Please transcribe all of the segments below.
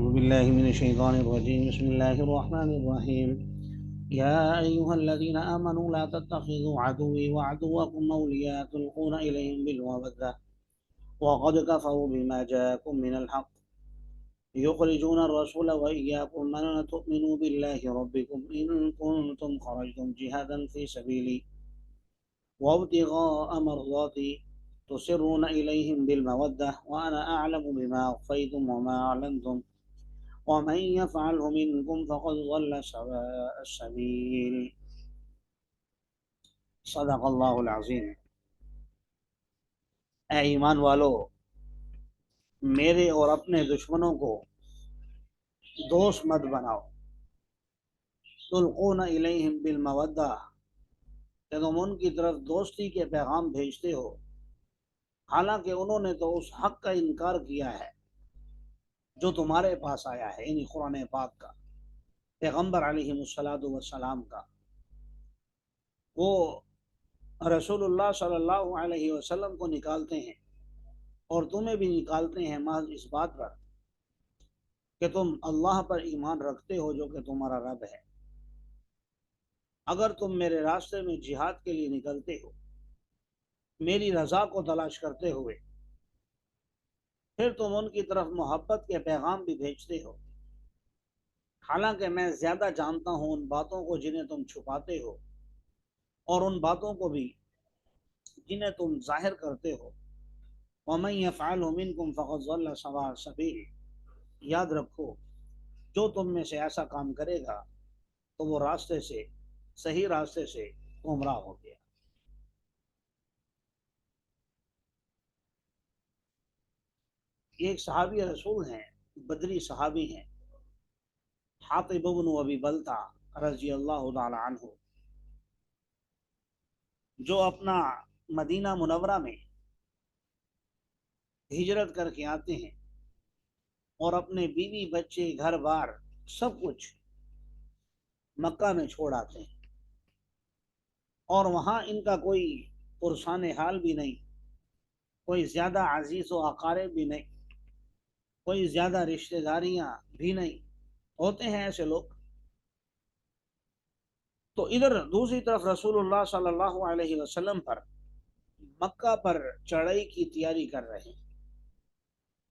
أعوذ بالله من الشيطان الرجيم بسم الله الرحمن الرحيم يا أيها الذين آمنوا لا تتخذوا عدوي وعدوكم أولياء تلقون إليهم بالمودة وقد كفروا بما جاءكم من الحق يخرجون الرسول وإياكم أن تؤمنوا بالله ربكم إن كنتم خرجتم جهادا في سبيلي وابتغاء مرضاتي تسرون إليهم بالمودة وأنا أعلم بما أخفيتم وما أعلنتم ومن يفعله منكم فقد ضل سواء السبيل صدق اللہ العظیم۔ اے ایمان والو، میرے اور اپنے دشمنوں کو دوست مت بناؤ۔ تلقون الیہم بالمودہ، کہ تم ان کی طرف دوستی کے پیغام بھیجتے ہو، حالانکہ انہوں نے تو اس حق کا انکار کیا ہے جو تمہارے پاس آیا ہے، یعنی قرآن پاک کا، پیغمبر علیہ الصلوۃ والسلام کا۔ وہ رسول اللہ صلی اللہ علیہ وسلم کو نکالتے ہیں اور تمہیں بھی نکالتے ہیں محض اس بات پر کہ تم اللہ پر ایمان رکھتے ہو جو کہ تمہارا رب ہے۔ اگر تم میرے راستے میں جہاد کے لیے نکلتے ہو میری رضا کو تلاش کرتے ہوئے، پھر تم ان کی طرف محبت کے پیغام بھی بھیجتے ہو، حالانکہ میں زیادہ جانتا ہوں ان باتوں کو جنہیں تم چھپاتے ہو اور ان باتوں کو بھی جنہیں تم ظاہر کرتے ہو۔ وَمَن يَفْعَلْهُ مِنكُمْ فَقَدْ ضَلَّ سَوَاءَ السَّبِيلِ، یاد رکھو جو تم میں سے ایسا کام کرے گا تو وہ راستے سے، صحیح راستے سے گمراہ ہو گیا۔ یہ ایک صحابی رسول ہیں، بدری صحابی ہیں، حاطب بن ابی بلتع رضی اللہ تعالی عنہ، جو اپنا مدینہ منورہ میں ہجرت کر کے آتے ہیں اور اپنے بیوی بچے گھر بار سب کچھ مکہ میں چھوڑ آتے ہیں، اور وہاں ان کا کوئی پرسان حال بھی نہیں، کوئی زیادہ عزیز و اقارب بھی نہیں، کوئی زیادہ رشتہ داریاں بھی نہیں، ہوتے ہیں ایسے لوگ۔ تو ادھر دوسری طرف رسول اللہ صلی اللہ علیہ وسلم پر مکہ پر چڑھائی کی تیاری کر رہے ہیں،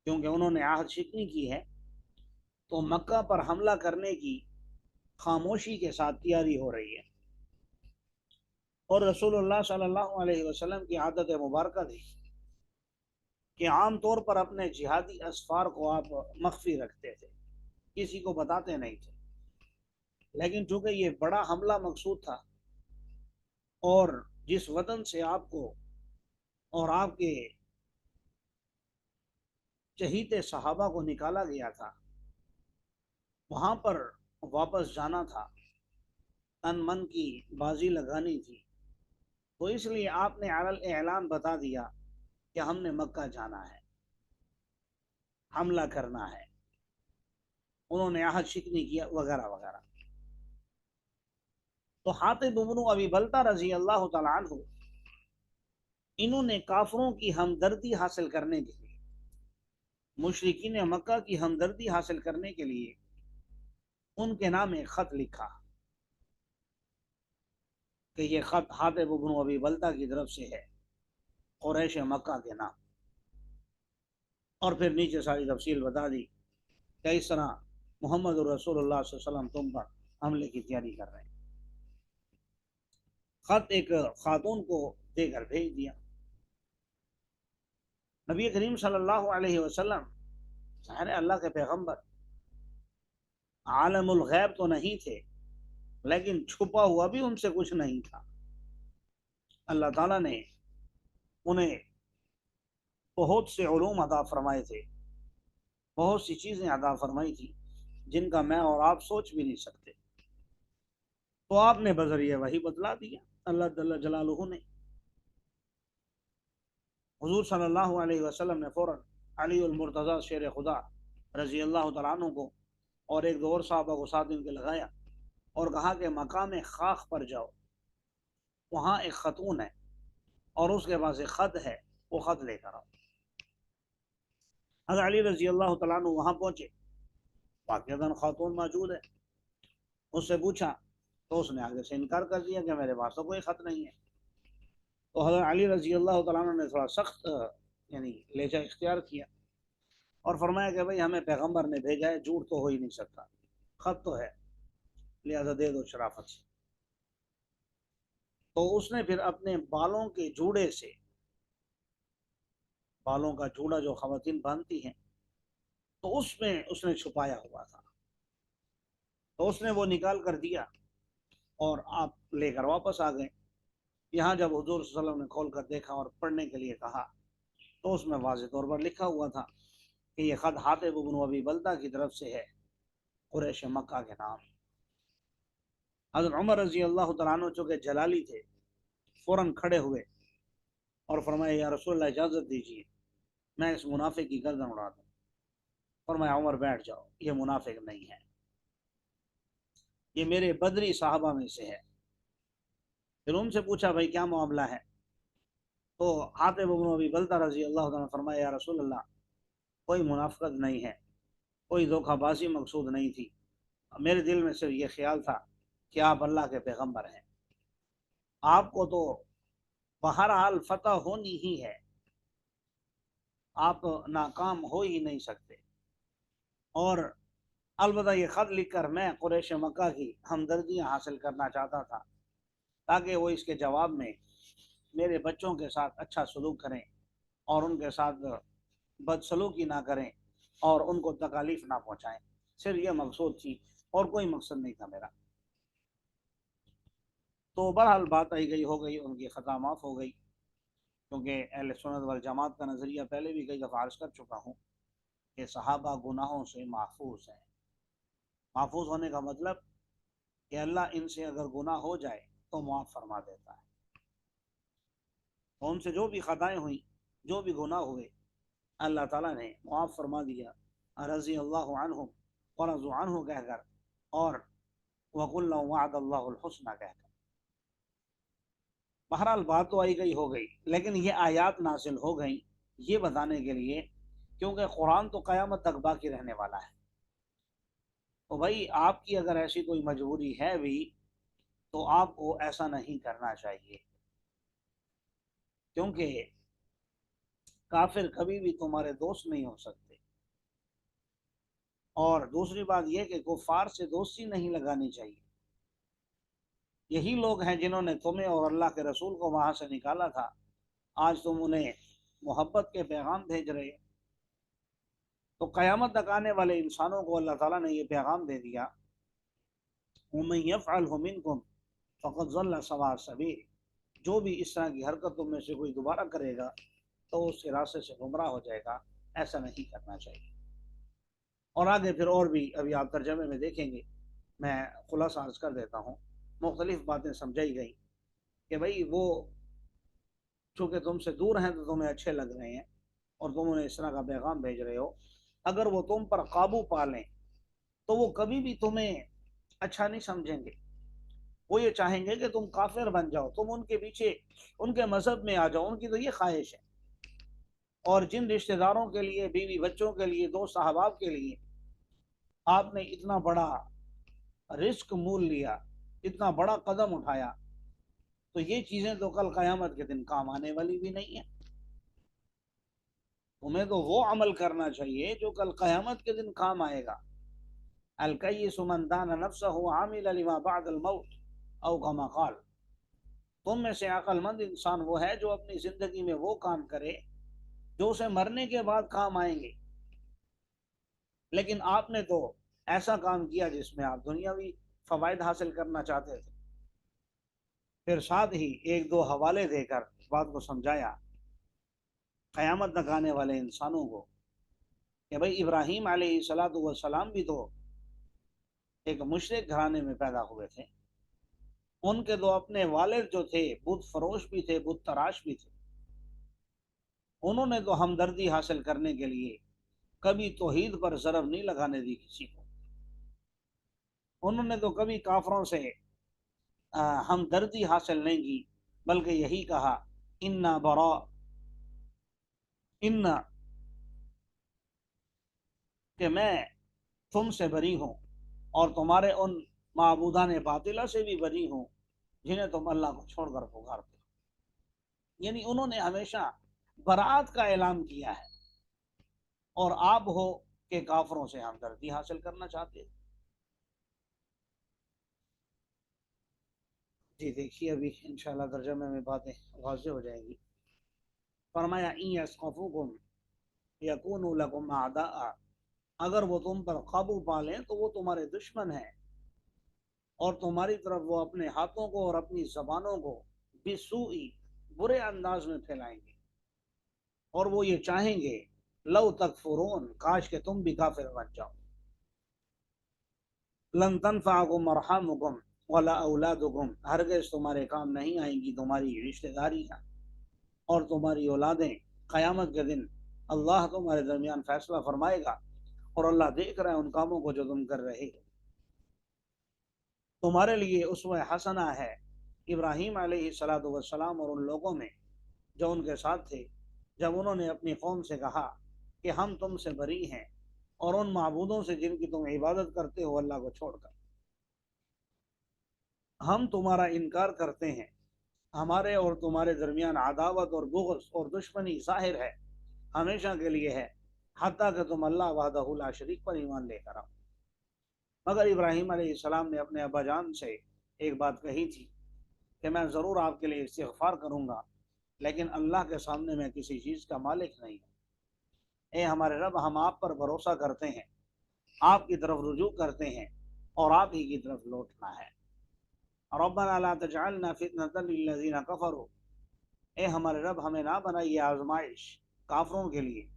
کیونکہ انہوں نے عہد شکنی کی ہے، تو مکہ پر حملہ کرنے کی خاموشی کے ساتھ تیاری ہو رہی ہے۔ اور رسول اللہ صلی اللہ علیہ وسلم کی عادت مبارکہ تھی کہ عام طور پر اپنے جہادی اسفار کو آپ مخفی رکھتے تھے، کسی کو بتاتے نہیں تھے، لیکن چونکہ یہ بڑا حملہ مقصود تھا اور جس وطن سے آپ کو اور آپ کے چہیتے صحابہ کو نکالا گیا تھا وہاں پر واپس جانا تھا، تن من کی بازی لگانی تھی، تو اس لیے آپ نے علی الاعلان بتا دیا کہ ہم نے مکہ جانا ہے، حملہ کرنا ہے، انہوں نے عہد شکنی کیا وغیرہ وغیرہ۔ تو حاطب بن ابی بلتع رضی اللہ تعالی عنہ، انہوں نے کافروں کی ہمدردی حاصل کرنے کے لیے، مشرکین مکہ کی ہمدردی حاصل کرنے کے لیے ان کے نام ایک خط لکھا کہ یہ خط حاطب بن ابی بلتع کی طرف سے ہے، قریش مکہ کے نام، اور پھر نیچے ساری تفصیل بتا دی کہ اس طرح محمد رسول اللہ صلی اللہ علیہ وسلم تم پر حملے کی تیاری کر رہے ہیں۔ خط ایک خاتون کو دے کر بھیج دیا۔ نبی کریم صلی اللہ علیہ وسلم ظاہر اللہ کے پیغمبر عالم الغیب تو نہیں تھے، لیکن چھپا ہوا بھی ان سے کچھ نہیں تھا۔ اللہ تعالیٰ نے انہیں بہت سے علوم عطا فرمائے تھے، بہت سی چیزیں عطا فرمائی تھی جن کا میں اور آپ سوچ بھی نہیں سکتے، تو آپ نے بذریعہ وحی بتلا دیا اللہ جل جلالہ نے۔ حضور صلی اللہ علیہ وسلم نے فوراً علی المرتضیٰ شیر خدا رضی اللہ تعالیٰ عنہ کو اور ایک دو اور صحابہ کو ساتھ ان کے لگایا اور کہا کہ مقام خاخ پر جاؤ، وہاں ایک خاتون ہے اور اس کے پاس ایک خط ہے، وہ خط لے کر آؤ۔ حضرت علی رضی اللہ تعالیٰ عنہ وہاں پہنچے वाक़ईतन खातून मौजूद है। उससे पूछा तो उसने आगे से इनकार कर दिया कि मेरे पास तो कोई ख़त नहीं है। तो हज़रत अली रज़ी अल्लाह तआला अन्हु ने थोड़ा सख्त यानी लहजा इख्तियार किया और फरमाया कि भाई हमें पैगंबर ने भेजा है, झूठ तो हो ही नहीं सकता, ख़त तो है, लिहाजा दे दो शराफत से। तो उसने फिर अपने बालों के जूड़े से, बालों का जूड़ा जो ख़वातीन बांधती हैं, तो उसमें उसने छुपाया हुआ था, तो उसने वो निकाल कर दिया और आप लेकर वापस आ गए। यहाँ जब हुजूर सल्लल्लाहु अलैहि वसल्लम ने खोल कर देखा और पढ़ने के लिए कहा तो उसमें वाज़ेह तौर पर लिखा हुआ था कि ये ख़त हातिब इब्न अबी बल्ता की तरफ से है, कुरैश मक्का के नाम। हज़रत उमर रज़ी अल्लाह तआला अन्हु चूँकि जलाली थे, फ़ौरन खड़े हुए और फरमाया या रसूल अल्लाह इजाज़त दीजिए मैं इस मुनाफिक की गर्दन उड़ा दूँ। फरमाया उमर बैठ जाओ, ये मुनाफिक नहीं है, ये मेरे बदरी साहबा में से है। फिर उनसे पूछा भाई क्या मामला है, तो हातिब इब्न अबी बल्ता रज़ी अल्लाह तआला ने फरमाया या रसूल अल्लाह कोई मुनाफिकत नहीं है, कोई धोखाबाजी मकसूद नहीं थी, मेरे दिल में सिर्फ ये ख्याल था कि आप अल्लाह के पैगंबर हैं, आपको तो बहरहाल फतह होनी ही है, आप नाकाम हो ही नहीं सकते। और अलबत्ता ये ख़त लिख कर मैं कुरैश मक्का की हमदर्दियाँ हासिल करना चाहता था ताकि वो इसके जवाब में मेरे बच्चों के साथ अच्छा सलूक करें और उनके साथ बदसलूकी ना करें और उनको तकालीफ ना पहुँचाएं। सिर्फ ये मकसूद थी और कोई मकसद नहीं था मेरा। तो बहरहाल बात आई गई हो गई, उनकी ख़ता माफ़ हो गई, क्योंकि अहले सुन्नत वल जमात का नज़रिया पहले भी कई दफ़ा अर्ज़ कर चुका हूँ कि सहाबा गुनाहों से महफूज हैं। महफूज होने का मतलब कि अल्लाह इनसे अगर गुनाह हो जाए तो माफ़ फरमा देता है। तो उनसे जो भी ख़ताएँ हुई, जो भी गुनाह हुए, अल्लाह ताला ने माफ़ फरमा दिया, रज़ी अल्लाहु अन्हुम व रज़ू अन्हु कहकर और वकुल्ला वअदल्लाहुल हुस्ना कहकर। बहरहाल बात तो आई गई हो गई, लेकिन ये आयात नाज़िल हो गई ये बताने के लिए क्योंकि कुरान तो क़यामत तक बाकी रहने वाला है। तो भाई आपकी अगर ऐसी कोई मजबूरी है भी तो आपको ऐसा नहीं करना चाहिए, क्योंकि काफिर कभी भी तुम्हारे दोस्त नहीं हो सकते। और दूसरी बात यह कि कुफार से दोस्ती नहीं लगानी चाहिए। यही लोग हैं जिन्होंने तुम्हें और अल्लाह के रसूल को वहां से निकाला था, आज तुम उन्हें मोहब्बत के पैगाम भेज रहे हो। तो क़यामत तक आने वाले इंसानों को अल्लाह ताला ने यह पैगाम दे दिया, वमन यफ़अलहु मिनकुम फ़क़द ज़ल्ल सवा सबील, जो भी इस तरह की हरकत तुम में से कोई दोबारा करेगा तो उसके रास्ते से गुमराह हो जाएगा। ऐसा नहीं करना चाहिए। और आगे फिर और भी अभी आप तर्जमे में देखेंगे, मैं खुलासा अर्ज कर देता हूँ। मुख्तलिफ बातें समझाई गई कि भाई वो चूँकि तुमसे दूर हैं तो तुम्हें अच्छे लग रहे हैं और तुम उन्हें इस तरह का पैगाम भेज रहे हो, अगर वो तुम पर काबू पा लें तो वो कभी भी तुम्हें अच्छा नहीं समझेंगे। वो ये चाहेंगे कि तुम काफिर बन जाओ, तुम उनके पीछे उनके मजहब में आ जाओ, उनकी तो ये ख्वाहिश है। और जिन रिश्तेदारों के लिए, बीवी बच्चों के लिए, दोस्त अहबाब के लिए आपने इतना बड़ा रिस्क मोल लिया, इतना बड़ा कदम उठाया, तो ये चीजें तो कल कयामत के दिन काम आने वाली भी नहीं है। तुम्हें तो वो अमल करना चाहिए जो कल कयामत के दिन काम आएगा। अल कय्यिसु मन दाना नफ्सहु आमिला लिमा बअदल मौत औ कमा क़ाल। तुम में से अक्लमंद इंसान वो है जो अपनी जिंदगी में वो काम करे जो उसे मरने के बाद काम आएंगे। लेकिन आपने तो ऐसा काम किया जिसमें आप दुनियावी फवायद हासिल करना चाहते थे। फिर साथ ही एक दो हवाले देकर बात को समझाया क़यामत तक आने वाले इंसानों को कि भाई इब्राहीम अलैहिस्सलातु वस्सलाम भी तो एक मुशरिक घराने में पैदा हुए थे। उनके दो अपने वालिद जो थे बुत फरोश भी थे, बुत तराश भी थे। उन्होंने तो हमदर्दी हासिल करने के लिए कभी तौहीद पर ज़रब नहीं लगाने दी किसी को। उन्होंने तो कभी काफरों से हमदर्दी हासिल नहीं की, बल्कि यही कहा इन्ना बरा इन्ना, कि मैं तुम से बरी हूँ और तुम्हारे उन माबूदान बातिला से भी बरी हूँ जिन्हें तुम अल्लाह को छोड़कर पुकारते हो। यानी उन्होंने हमेशा बरात का ऐलान किया है और आप हो कि काफरों से हमदर्दी हासिल करना चाहते हो। जी देखिए, अभी इंशाल्लाह तर्जुमे में बातें वाज़ेह हो जाएंगी। फरमाया इन यसक़फ़ूकुम यकूनु लकुम अअदाअ, अगर वो तुम पर काबू पा लें तो वो तुम्हारे दुश्मन हैं और तुम्हारी तरफ वो अपने हाथों को और अपनी जबानों को बिसूई बुरे अंदाज में फैलाएंगे और वो ये चाहेंगे लव तकफुरून, काश के तुम भी काफिर बन जाओ। लन तनफ़अकुम अरहामुकुम वला औलादुकुम, हरगिज़ तुम्हारे काम नहीं आएंगी तुम्हारी रिश्तेदारियाँ और तुम्हारी औलादें। क़यामत के दिन अल्लाह तुम्हारे दरमियान फैसला फरमाएगा और अल्लाह देख रहा है उन कामों को जो तुम कर रहे हो। तुम्हारे लिए उसवा हसना है इब्राहीम अलैहिस्सलातु वस्सलाम और उन लोगों में जो उनके साथ थे, जब उन्होंने अपनी कौम से कहा कि हम तुमसे बरी हैं और उन माबूदों से जिनकी तुम इबादत करते हो अल्लाह को छोड़कर। हम तुम्हारा इनकार करते हैं, हमारे और तुम्हारे दरमियान अदावत और बुग़्ज़ और दुश्मनी ज़ाहिर है, हमेशा के लिए है, हत्ता कि तुम अल्लाह वहदहु ला शरीक पर ईमान लेकर आओ। मगर इब्राहीम अलैहिस्सलाम ने अपने अब्बा जान से एक बात कही थी कि मैं ज़रूर आपके लिए इस्तिग़फ़ार करूँगा, लेकिन अल्लाह के सामने मैं किसी चीज़ का मालिक नहीं हूँ। ए हमारे रब, हम आप पर भरोसा करते हैं, आपकी तरफ रुजू करते हैं और आप ही की तरफ लौटना है। रब्बना ला तजअलना फितनतन लिल्लज़ीना कफ़रू, ए हमारे रब, हमें ना बनाइए आजमाइश काफरों के लिए,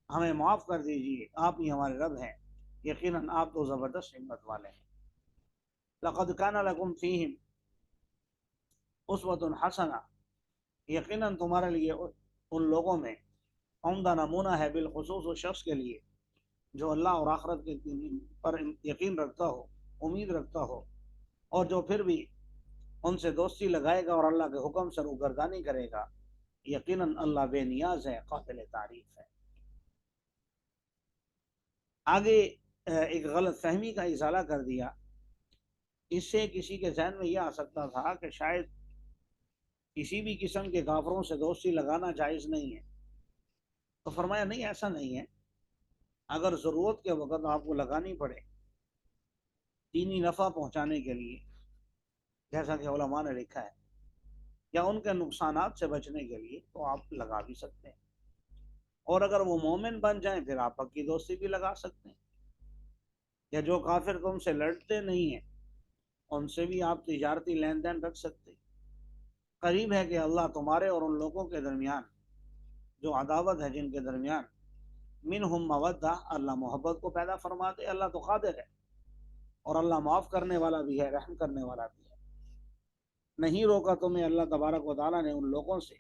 हमें माफ़ कर दीजिए, आप ही हमारे रब हैं, यकीनन आप तो ज़बरदस्त हिम्मत वाले हैं। लक़द काना लकुम फ़ीहिम उस्वतुन हसना, यकीनन तुम्हारे लिए उन लोगों में उम्दा नमूना है, बिलखुसूस उस शख्स के लिए जो अल्लाह और आखिरत के दिन पर यकीन रखता हो, उम्मीद रखता हो, और जो फिर भी उनसे दोस्ती लगाएगा और अल्लाह के हुक्म से रूगर्दानी करेगा। यकीनन अल्लाह बेनियाज है, काबिल तारीफ है। आगे एक गलत फहमी का इजाला कर दिया। इससे किसी के जहन में यह आ सकता था कि शायद किसी भी किस्म के काफरों से दोस्ती लगाना जायज़ नहीं है। तो फरमाया नहीं, ऐसा नहीं है। अगर ज़रूरत के वक़्त आपको लगानी पड़े दीनी नफ़ा पहुँचाने के लिए, जैसा कि उलमा ने लिखा है, या उनके नुकसानात से बचने के लिए, तो आप लगा भी सकते हैं। और अगर वो मोमिन बन जाएं फिर आप पक्की दोस्ती भी लगा सकते हैं। या जो काफिर तुमसे लड़ते नहीं हैं उनसे भी आप तिजारती लेन देन रख सकते हैं। करीब है कि अल्लाह तुम्हारे और उन लोगों के दरमियान जो अदावत है, जिनके दरमियान मिनहुम मवद्दा, अल्लाह मोहब्बत को पैदा फरमा दे। अल्लाह तो कादिर है और अल्लाह माफ़ करने वाला भी है, रहम करने वाला भी है। नहीं रोका तुम्हें अल्लाह तबारक व तआला ने उन लोगों से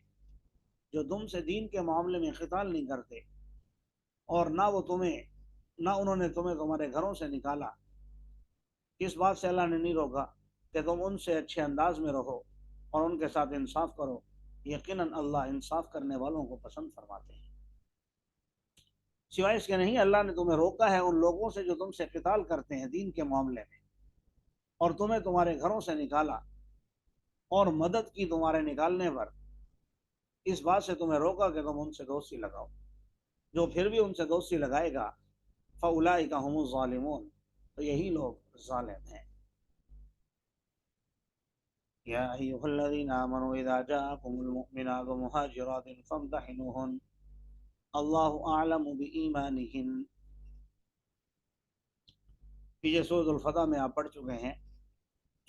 जो तुमसे दीन के मामले में क़िताल नहीं करते, और ना उन्होंने तुम्हें तुम्हारे घरों से निकाला। इस बात से अल्लाह ने नहीं रोका कि तुम उनसे अच्छे अंदाज में रहो और उनके साथ इंसाफ करो। यकीनन अल्लाह इंसाफ करने वालों को पसंद फरमाते हैं। सिवाय इसके नहीं, अल्लाह ने तुम्हें रोका है उन लोगों से जो तुमसे क़िताल करते हैं दीन के मामले में, और तुम्हें तुम्हारे घरों से निकाला और मदद की तुम्हारे निकालने पर। इस बात से तुम्हें रोका कि तुम उनसे दोस्ती लगाओ। जो फिर भी उनसे दोस्ती लगाएगा फ़उलाइका हुमुज़ ज़ालिमून, तो यही लोग जालिम हैं। या अय्युहल्लज़ीना आमनू इज़ा जाअकुमुल मुमिनातु मुहाजिरातिन फम्तहिनूहुन अल्लाहु अअलमु बिईमानिहिन। पीछे सूरह फतह में आप पढ़ चुके हैं।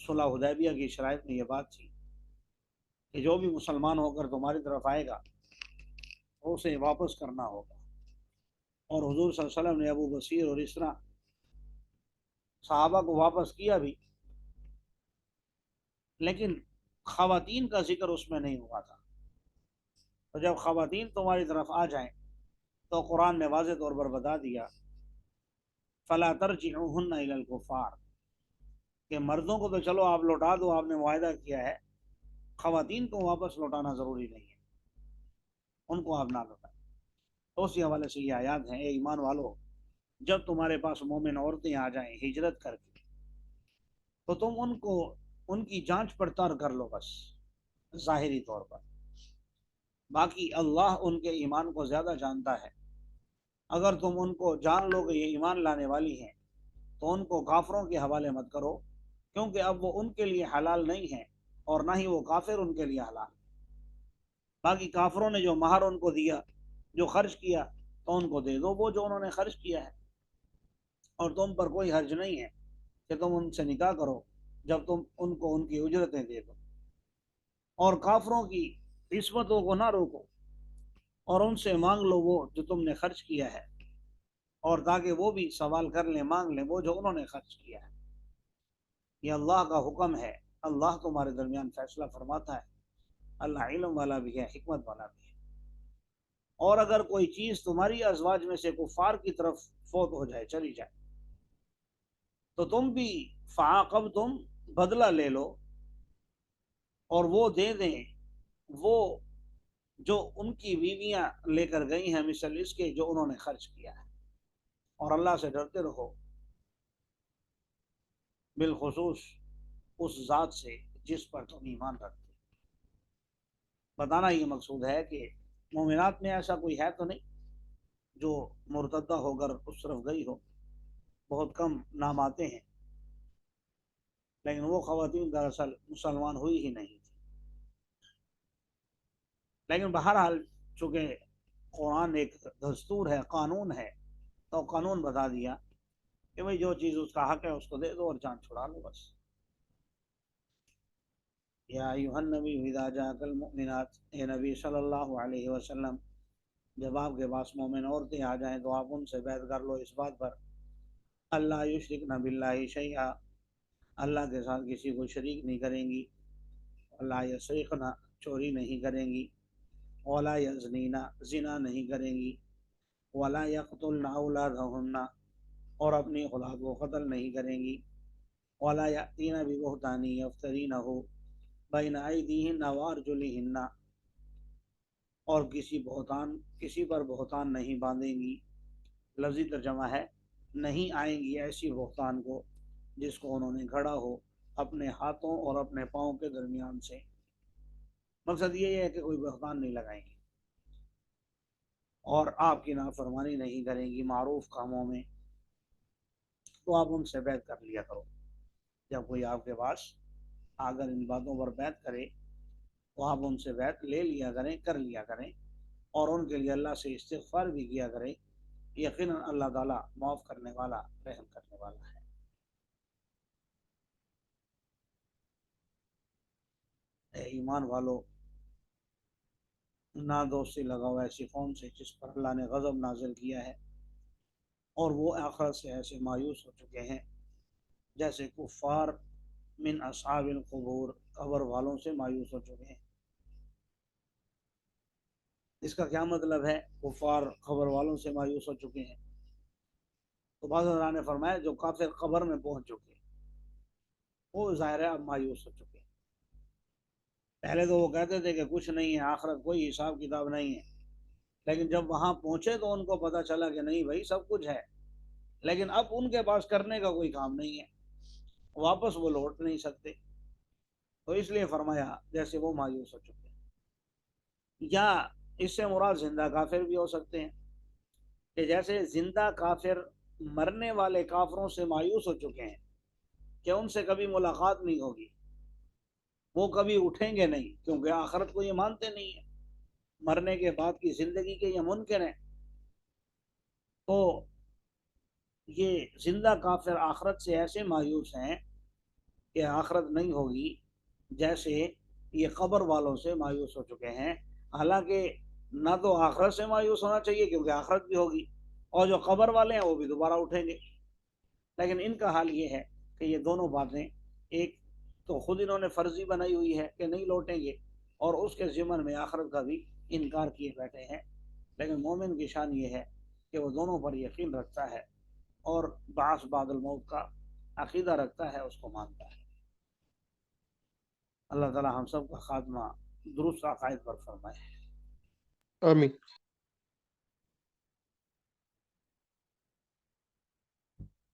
सुलह हुदैबिया की शराइत में ये बात थी कि जो भी मुसलमान होकर तुम्हारी तरफ आएगा उसे वापस करना होगा। और हुजूर सल्लल्लाहु अलैहि वसल्लम ने अबू बसीर और इस तरह सहाबा को वापस किया भी, लेकिन खवातीन का जिक्र उसमें नहीं हुआ था। तो जब खवातीन तुम्हारी तरफ आ जाएं तो कुरान ने वाज़ेह तौर पर बता दिया फ़ला तरजिऊहुन्ना इलल कुफ़ार, कि मर्दों को तो चलो आप लौटा दो, आपने मुआहदा किया है, खवातीन को वापस लौटाना ज़रूरी नहीं है, उनको आप ना लौटाएं। तो उसी हवाले से ये आयात हैं, ईमान वालों, जब तुम्हारे पास मोमिन औरतें आ जाएं हिजरत करके, तो तुम उनको उनकी जांच पड़ताल कर लो बस ज़ाहिरी तौर पर। बाकी अल्लाह उनके ईमान को ज़्यादा जानता है। अगर तुम उनको जान लो कि ये ईमान लाने वाली हैं, तो उनको काफिरों के हवाले मत करो, क्योंकि अब वो उनके लिए हलाल नहीं है और ना ही वो काफिर उनके लिए हलाल। बाकी काफिरों ने जो महर उनको दिया, जो खर्च किया, तो उनको दे दो वो जो उन्होंने खर्च किया है, और तुम पर कोई हर्ज नहीं है कि तुम उनसे निकाह करो जब तुम उनको उनकी उजरतें दे दो। और काफिरों की किस्मतों को ना रोको, और उनसे मांग लो वो जो तुमने खर्च किया है, और ताकि वो भी सवाल कर लें, मांग लें वो जो उन्होंने खर्च किया है। ये अल्लाह का हुक्म है। अल्लाह तुम्हारे दरमियान फैसला फरमाता है। अल्लाह इल्म वाला भी है, हिकमत वाला भी है। और अगर कोई चीज़ तुम्हारी अजवाज में से कुफार की तरफ फोत हो जाए, चली जाए, तो तुम भी फ़ाक़ब, तुम बदला ले लो और वो दे दें वो जो उनकी बीवियां लेकर गई हैं, मिसल इसके जो उन्होंने खर्च किया है। और अल्लाह से डरते रहो, बिलखुसूस उस ज़ात से जिस पर तुम ईमान रखते। बताना ये मकसूद है कि मोमिनात में ऐसा कोई है तो नहीं जो मुर्तदा होकर उस तरफ गई हो। बहुत कम नाम आते हैं, लेकिन वो ख़वातीन दरअसल मुसलमान हुई ही नहीं थी। लेकिन बहरहाल चूँकि कुरान एक दस्तूर है, कानून है, तो कानून बता दिया कि भाई जो चीज़ उसका हक है उसको दे दो और जान छुड़ा लो बस। या अय्युहन नबी इज़ा जाअकल मुमिनात, ए नबी सल्लल्लाहु अलैहि वसल्लम, जब आपके पास मोमिन औरतें आ जाएं तो आप उनसे बैत कर लो इस बात पर, अल्लाह युशरिकन बिल्लाहि शैआ, अल्लाह के साथ किसी को शरीक नहीं करेंगी, अल्लाह यसरिकना, चोरी नहीं करेंगी, वला यज़नीना, जिना नहीं करेंगी, वला यक़तुलना औलादहुन्ना, और अपनी औलाद को कत्ल नहीं करेंगी, वला यातीना बिबुहतानि यफ्तरीनहु बैन अयदीहिन्ना व अर्जुलिहिन्ना, और किसी पर बहतान नहीं बांधेंगी। लफ्ज़ी तर्जमा है, नहीं आएंगी ऐसी बहतान को जिसको उन्होंने घड़ा हो अपने हाथों और अपने पाँव के दरमियान से। मकसद ये है कि कोई बहतान नहीं लगाएंगी और आपकी नाफरमानी नहीं करेंगी मारूफ कामों में, तो आप उनसे बैत कर लिया करो। जब कोई आपके पास अगर इन बातों पर बैत करे तो आप उनसे बैत ले लिया करें, कर लिया करें, और उनके लिए अल्लाह से इस्तिग़फ़ार भी किया करें। यकीनन अल्लाह ताला माफ़ करने वाला, रहम करने वाला है। ईमान वालों, ना दोस्ती लगाओ ऐसी कौम से जिस पर अल्लाह ने गज़ब नाजिल किया है और वो आखिरत से ऐसे मायूस हो चुके हैं जैसे कुफ़ार मिन अस्हाबिल क़ुबूर, कब्र वालों से मायूस हो चुके हैं। इसका क्या मतलब है? कुफ़ार कब्र वालों से मायूस हो चुके हैं, तो बाज़ ने फरमाया जो काफिर कब्र में पहुंच चुके वो ज़ाहिर है अब मायूस हो चुके हैं। पहले तो वो कहते थे कि कुछ नहीं है, आखिरत कोई हिसाब किताब नहीं है, लेकिन जब वहां पहुंचे तो उनको पता चला कि नहीं भाई सब कुछ है, लेकिन अब उनके पास करने का कोई काम नहीं है, वापस वो लौट नहीं सकते। तो इसलिए फरमाया जैसे वो मायूस हो चुके हैं। या इससे मुराद जिंदा काफिर भी हो सकते हैं कि जैसे जिंदा काफिर मरने वाले काफिरों से मायूस हो चुके हैं कि उनसे कभी मुलाकात नहीं होगी, वो कभी उठेंगे नहीं, क्योंकि आखिरत को ये मानते नहीं है, मरने के बाद की जिंदगी के ये मुनकिर हैं। तो ये जिंदा काफिर आखिरत से ऐसे मायूस हैं कि आखिरत नहीं होगी, जैसे ये कब्र वालों से मायूस हो चुके हैं। हालांकि ना तो आखिरत से मायूस होना चाहिए क्योंकि आखिरत भी होगी, और जो कब्र वाले हैं वो भी दोबारा उठेंगे, लेकिन इनका हाल ये है कि ये दोनों बातें, एक तो खुद इन्होंने फर्जी बनाई हुई है कि नहीं लौटेंगे, और उसके ज़िमन में आखिरत का भी इनकार किए बैठे हैं। लेकिन मोमिन की शान ये है कि वो दोनों पर यकीन रखता है और बास बादल मौत का अकीदा रखता है, उसको मानता है। अल्लाह ताला हम सब का खात्मा दुरुस्त अकायद पर फरमाए। आमीन।